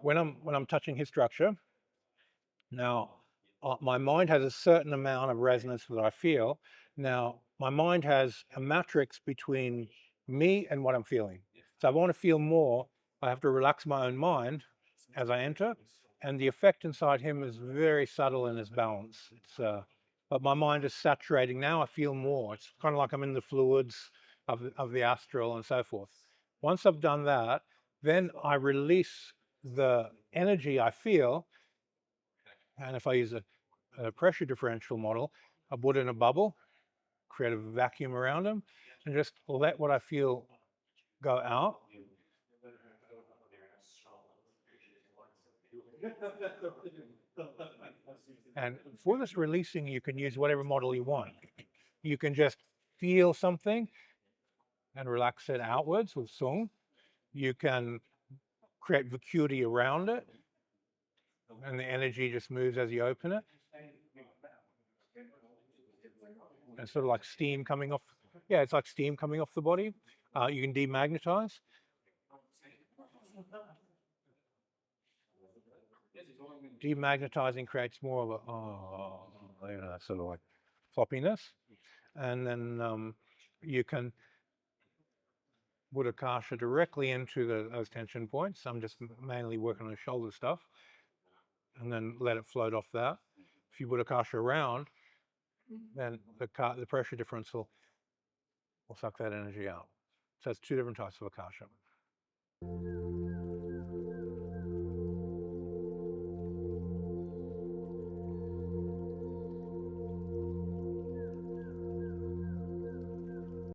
when I'm touching his structure, now my mind has a certain amount of resonance that I feel. Now my mind has a matrix between me and what I'm feeling. So if I want to feel more, I have to relax my own mind as I enter, and the effect inside him is very subtle in its balance. But my mind is saturating now. I feel more. It's kind of like I'm in the fluids of the astral and so forth. Once I've done that, then I release the energy I feel. And if I use a pressure differential model, I put in a bubble, create a vacuum around them, and just let what I feel go out. And for this releasing, you can use whatever model you want. You can just feel something and relax it outwards with sung. You can create vacuity around it, and the energy just moves as you open it. And sort of like steam coming off. Yeah, it's like steam coming off the body. You can demagnetize. Demagnetizing creates more of a sort of like floppiness, and then you can put Akasha directly into those tension points. I'm just mainly working on the shoulder stuff, and then let it float off that. If you put Akasha around, then the pressure difference will suck that energy out. So it's two different types of Akasha.